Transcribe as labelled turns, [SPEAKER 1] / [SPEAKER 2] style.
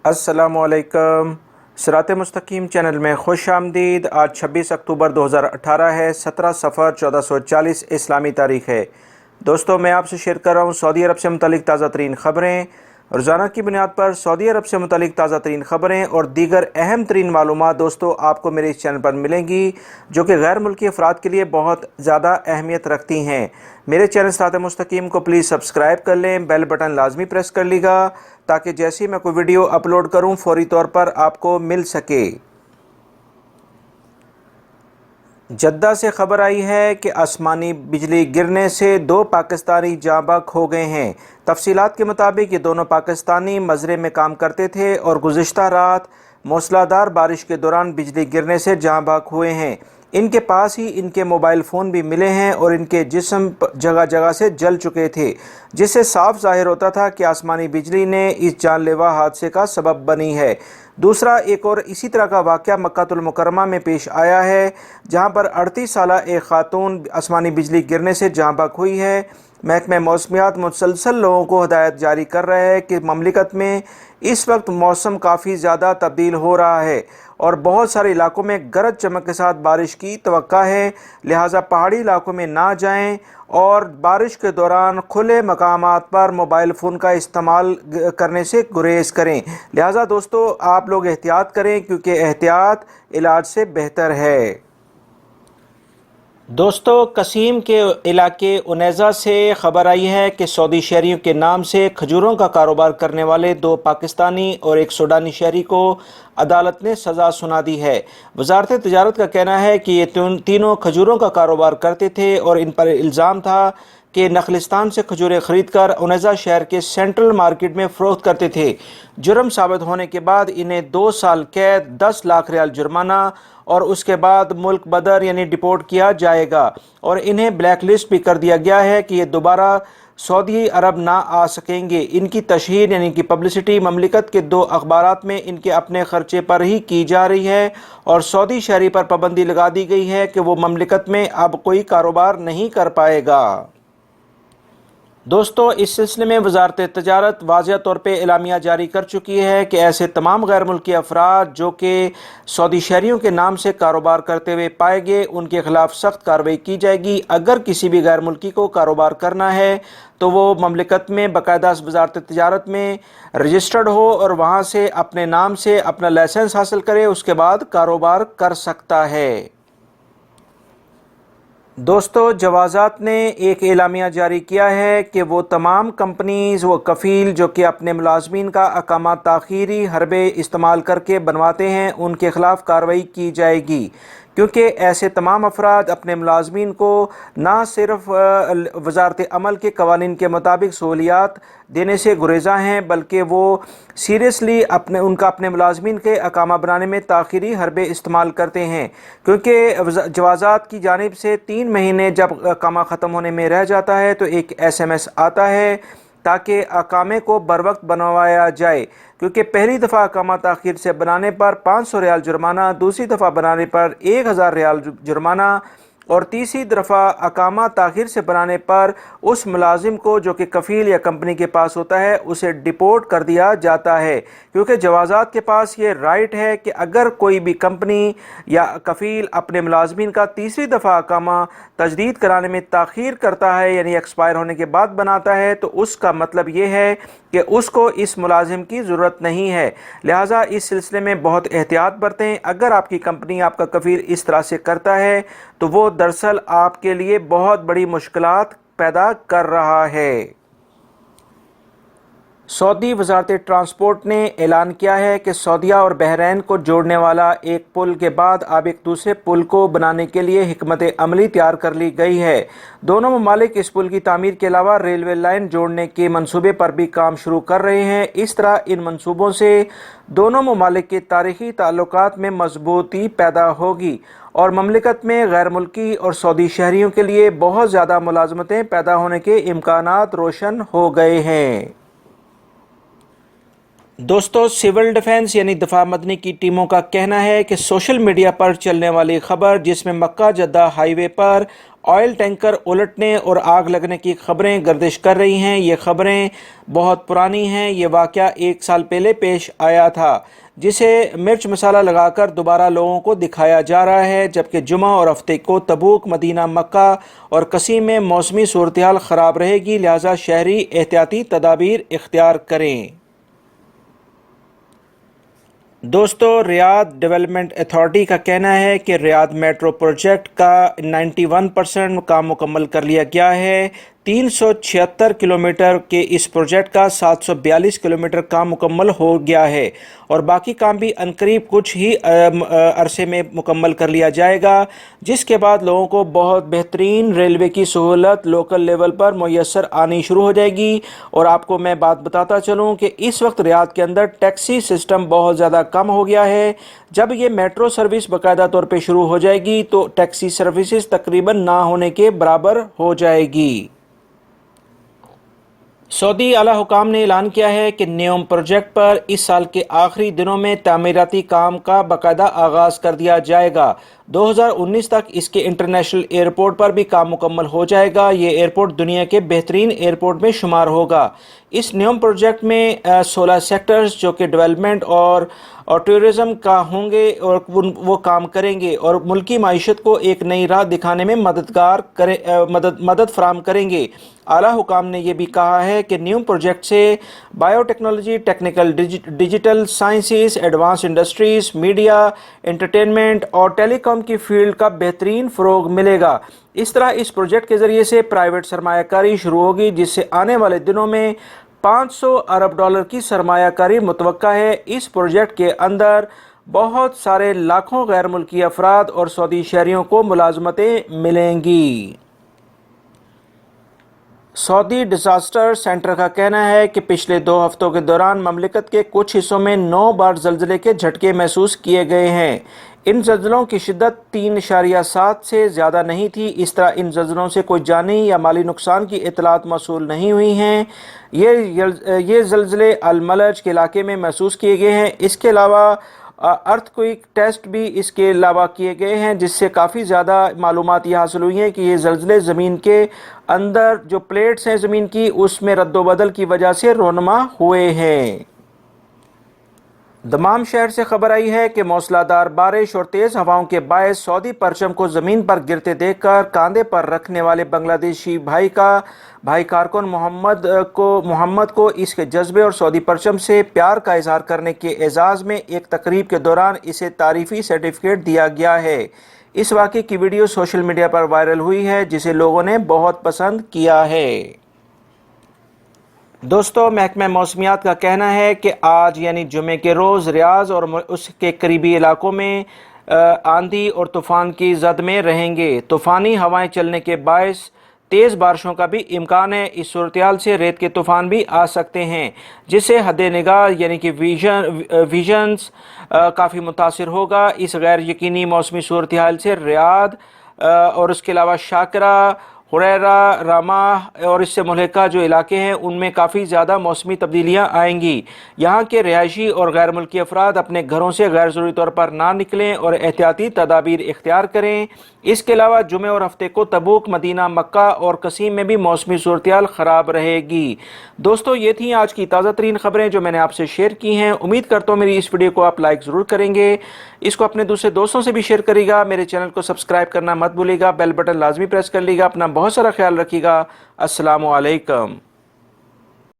[SPEAKER 1] अस्सलामुअलैकुम। सिरात मुस्तकीम चैनल में खुश आमदीद। आज 26 अक्टूबर 2018 है। 17 सफ़र 1440 इस्लामी तारीख़ है। दोस्तों, मैं आपसे शेयर कर रहा हूँ सऊदी अरब से मुतालिक ताज़ा तरीन ख़बरें। रोज़ाना की बुनियाद पर सऊदी अरब से मुतालिक ताज़ा तरीन ख़बरें और दीगर अहम तरीन मालूमात दोस्तों आपको मेरे इस चैनल पर मिलेंगी, जो कि गैर मुल्की अफराद के लिए बहुत ज़्यादा अहमियत रखती हैं। मेरे चैनल सिरात मुस्तकीम को प्लीज़ सब्सक्राइब कर लें, बेल बटन लाजमी प्रेस कर लीजिएगा ताकि जैसे ही मैं कोई वीडियो अपलोड करूं फौरी तौर पर आपको मिल सके। जद्दा से खबर आई है कि आसमानी बिजली गिरने से 2 पाकिस्तानी जाँ बहक हो गए हैं। तफसीलात के मुताबिक ये दोनों पाकिस्तानी मज़रे में काम करते थे और गुज़िश्ता रात मूसलाधार बारिश के दौरान बिजली गिरने से जाँ बहक हुए हैं। इनके पास ही इनके मोबाइल फ़ोन भी मिले हैं और इनके जिस्म जगह जगह से जल चुके थे, जिससे साफ ज़ाहिर होता था कि आसमानी बिजली ने इस जानलेवा हादसे का सबब बनी है। दूसरा एक और इसी तरह का वाक़या मक्कातुल मुकर्रमा में पेश आया है, जहां पर 38 साला एक खातून आसमानी बिजली गिरने से जाँ बहक हुई है। महकमा मौसमियात मुसलसल लोगों को हदायत जारी कर रहा है कि ममलिकत में इस वक्त मौसम काफ़ी ज़्यादा तब्दील हो रहा है और बहुत सारे इलाकों में गरज चमक के साथ बारिश की तवक्का है। लिहाजा पहाड़ी इलाकों में ना जाएं और बारिश के दौरान खुले मकामात पर मोबाइल फ़ोन का इस्तेमाल करने से गुरेज करें। लिहाजा दोस्तों आप लोग एहतियात करें, क्योंकि एहतियात इलाज से बेहतर है। दोस्तों, कसीम के इलाके उनैज़ा से खबर आई है कि सऊदी शहरियों के नाम से खजूरों का कारोबार करने वाले 2 पाकिस्तानी और एक सूडानी शहरी को अदालत ने सज़ा सुना दी है। वजारत तजारत का कहना है कि ये तीनों खजूरों का कारोबार करते थे और इन पर इल्ज़ाम था कि नखलिस्तान से खजूरें खरीद कर उनैज़ा शहर के सेंट्रल मार्केट में फ़रोख्त करते थे। जुर्म साबित होने के बाद इन्हें 2 साल कैद, 10 लाख रियाल जुर्माना और उसके बाद मुल्क बदर यानी डिपोर्ट किया जाएगा और इन्हें ब्लैक लिस्ट भी कर दिया गया है कि ये दोबारा सऊदी अरब ना आ सकेंगे। इनकी तशहीर यानी कि पब्लिसिटी ममलिकत के 2 अखबारात में इनके अपने खर्चे पर ही की जा रही है और सऊदी शहरी पर पाबंदी लगा दी गई है कि वो ममलिकत में अब कोई कारोबार नहीं कर पाएगा। दोस्तों, इस सिलसिले में वजारत तजारत वाज़िह तौर पे एलामिया जारी कर चुकी है कि ऐसे तमाम गैर मुल्की अफराद जो कि सऊदी शहरियों के नाम से कारोबार करते हुए पाए गए, उनके खिलाफ सख्त कार्रवाई की जाएगी। अगर किसी भी गैर मुल्की को कारोबार करना है तो वो ममलिकत में बाकायदा वजारत तजारत में रजिस्टर्ड हो और वहाँ से अपने नाम से अपना लाइसेंस हासिल करे, उसके बाद कारोबार कर सकता है। दोस्तों, जवाज़ात ने एक एलामिया जारी किया है कि वो तमाम कंपनीज़ व कफ़ील जो कि अपने मुलाज़मीन का अकामा ताख़ीरी हरबे इस्तेमाल करके बनवाते हैं, उनके ख़िलाफ़ कार्रवाई की जाएगी, क्योंकि ऐसे तमाम अफराद अपने मुलाज़मीन को ना सिर्फ वजारत अमल के कवानीन के मुताबिक सहूलियात देने से गुरेज़ा हैं, बल्कि वो सीरियसली उनका अपने मुलाज़मीन के अकामा बनाने में ताख़ीरी हरबे इस्तेमाल करते हैं। क्योंकि जवाज़ात की जानिब से 3 महीने जब अकामा ख़त्म होने में रह जाता है तो एक SMS आता है ताकि अकामे को बर वक्त बनवाया जाए, क्योंकि पहली दफ़ा अकामा ताख़ीर से बनाने पर 500 रियाल जुर्माना, दूसरी दफ़ा बनाने पर 1000 रियाल जुर्माना और तीसरी दफ़ा अकामा ताख़ीर से बनाने पर उस मुलाजिम को जो कि कफ़ील या कंपनी के पास होता है उसे डिपोर्ट कर दिया जाता है। क्योंकि जवाज़ात के पास ये राइट है कि अगर कोई भी कंपनी या कफ़ील अपने मुलाजिमीन का तीसरी दफ़ा अकामा तजदीद कराने में ताख़ीर करता है यानी एक्सपायर होने के बाद बनाता है, तो उसका मतलब ये है कि उसको इस मुलाजिम की ज़रूरत नहीं है। लिहाजा इस सिलसिले में बहुत एहतियात बरतें। अगर आपकी कंपनी, आपका कफ़ील इस तरह से करता है तो वो दरअसल आपके लिए बहुत बड़ी मुश्किलात पैदा कर रहा है। सऊदी वजारत ट्रांसपोर्ट ने ऐलान किया है कि सऊदीया और बहरैन को जोड़ने वाला एक पुल के बाद अब एक दूसरे पुल को बनाने के लिए हिकमत अमली तैयार कर ली गई है। दोनों ममालिक इस पुल की तामीर के अलावा रेलवे लाइन जोड़ने के मंसूबे पर भी काम शुरू कर रहे हैं। इस तरह इन मंसूबों से दोनों ममालिक के तारीखी ताल्लुकात में मजबूती पैदा होगी और ममलिकत में गैर मुल्की और सऊदी शहरियों के लिए बहुत ज़्यादा मुलाजमतें पैदा होने के इम्कानात रोशन हो गए हैं। दोस्तों, सिविल डिफेंस यानी दफा मदनी की टीमों का कहना है कि सोशल मीडिया पर चलने वाली खबर जिसमें मक्का जद्दा हाईवे पर ऑयल टैंकर उलटने और आग लगने की खबरें गर्दिश कर रही हैं, ये खबरें बहुत पुरानी हैं। ये वाक़या 1 साल पहले पेश आया था, जिसे मिर्च मसाला लगाकर दोबारा लोगों को दिखाया जा रहा है, जबकि जुमा और हफ्ते को तबूक, मदीना, मक्का और कसीम में मौसमी सूरत-ए-हाल ख़राब रहेगी, लिहाजा शहरी एहतियाती तदाबीर इख्तियार करें। दोस्तों, रियाद डेवलपमेंट अथॉरिटी का कहना है कि रियाद मेट्रो प्रोजेक्ट का 91% काम मुकम्मल कर लिया गया है। 376 किलोमीटर के इस प्रोजेक्ट का 742 किलोमीटर काम मुकम्मल हो गया है और बाकी काम भी अनकरीब कुछ ही अरसे में मुकम्मल कर लिया जाएगा, जिसके बाद लोगों को बहुत बेहतरीन रेलवे की सहूलत लोकल लेवल पर मुयस्सर आनी शुरू हो जाएगी। और आपको मैं बात बताता चलूँ कि इस वक्त रियाद के अंदर टैक्सी सिस्टम बहुत ज़्यादा कम हो गया है। जब ये मेट्रो सर्विस बाकायदा तौर पे शुरू हो जाएगी तो टैक्सी सर्विसेज तकरीबन ना होने के बराबर हो जाएगी। सऊदी आला हुकाम ने ऐलान किया है कि न्योम प्रोजेक्ट पर इस साल के आखिरी दिनों में तामीराती काम का बाकायदा आगाज़ कर दिया जाएगा। 2019 तक इसके इंटरनेशनल एयरपोर्ट पर भी काम मुकम्मल हो जाएगा। ये एयरपोर्ट दुनिया के बेहतरीन एयरपोर्ट में शुमार होगा। इस न्योम प्रोजेक्ट में 16 सेक्टर्स जो कि डेवलपमेंट और टूरिज़म का होंगे और वो काम करेंगे और मुल्की माइशत को एक नई राह दिखाने में मदद फराम करेंगे। आला हुकाम ने यह भी कहा है कि न्यू प्रोजेक्ट से biotechnology, technical, digital sciences, advance industries, media, entertainment और टेलीकॉम की फील्ड का बेहतरीन फ़रोग मिलेगा। इस तरह इस प्रोजेक्ट के ज़रिए से प्राइवेट सरमायाकारी शुरू होगी, जिससे आने वाले दिनों में $500 अरब की सरमायाकारी मुतवक्का है। इस प्रोजेक्ट के अंदर बहुत सारे लाखों गैर मुल्की अफराद और सऊदी शहरियों को मुलाजमतें मिलेंगी। सऊदी डिज़ास्टर सेंटर का कहना है कि पिछले 2 हफ्तों के दौरान ममलिकत के कुछ हिस्सों में 9 बार ज़लज़ले के झटके महसूस किए गए हैं। इन ज़लज़लों की शिद्दत 3.7 से ज़्यादा नहीं थी। इस तरह इन ज़लज़लों से कोई जानी या माली नुकसान की इतलात मौसूल नहीं हुई हैं। ये ज़लज़ले अल-मलज के इलाके में महसूस किए गए हैं। इसके अलावा अर्थक्वेक टेस्ट भी इसके अलावा किए गए हैं, जिससे काफ़ी ज़्यादा मालूमात ये हासिल हुई हैं कि ये ज़लज़ले ज़मीन के अंदर जो प्लेट्स हैं ज़मीन की, उसमें रद्दोबदल की वजह से रोनमा हुए हैं। दमाम शहर से खबर आई है कि मूसलाधार बारिश और तेज़ हवाओं के बायस सऊदी परचम को ज़मीन पर गिरते देखकर कांधे पर रखने वाले बांग्लादेशी भाई कारकुन मोहम्मद को इसके जज्बे और सऊदी परचम से प्यार का इजहार करने के एजाज़ में एक तकरीब के दौरान इसे तारीफ़ी सर्टिफिकेट दिया गया है। इस वाक़े की वीडियो सोशल मीडिया पर वायरल हुई है, जिसे लोगों ने बहुत पसंद किया है। दोस्तों, महकमा मौसमियात का कहना है कि आज यानी जुमे के रोज़ रियाज और उसके करीबी इलाकों में आंधी और तूफ़ान की जद में रहेंगे। तूफ़ानी हवाएं चलने के बायस तेज़ बारिशों का भी इम्कान है। इस सूरत-ए-हाल से रेत के तूफ़ान भी आ सकते हैं, जिससे हद निगाह यानी कि विजन्स काफ़ी मुतासिर होगा। इस गैर यकीनी मौसमी सूरत-ए-हाल से रियाद और उसके अलावा शाकरा, हुरैरा, रामा और इससे मुल्हिका जो इलाके हैं उनमें काफ़ी ज़्यादा मौसमी तब्दीलियाँ आएंगी। यहाँ के रिहायशी और गैर मुल्की अफराद अपने घरों से गैर ज़रूरी तौर पर ना निकलें और एहतियाती तदाबीर इख्तियार करें। इसके अलावा जुमे और हफ्ते को तबूक, मदीना, मक्का और कसीम में भी मौसमी सूरत-ए-हाल ख़राब रहेगी। दोस्तों, ये थी आज की ताज़ा तरीन खबरें जो मैंने आपसे शेयर की हैं। उम्मीद करता हूँ मेरी इस वीडियो को आप लाइक ज़रूर करेंगे, इसको अपने दूसरे दोस्तों से भी शेयर करिएगा। मेरे चैनल को सब्सक्राइब करना मत भूलिएगा, बेल बटन लाजमी प्रेस कर लीजिएगा। अपना बहुत सारा ख्याल रखिएगा। अस्सलामु अलैकुम।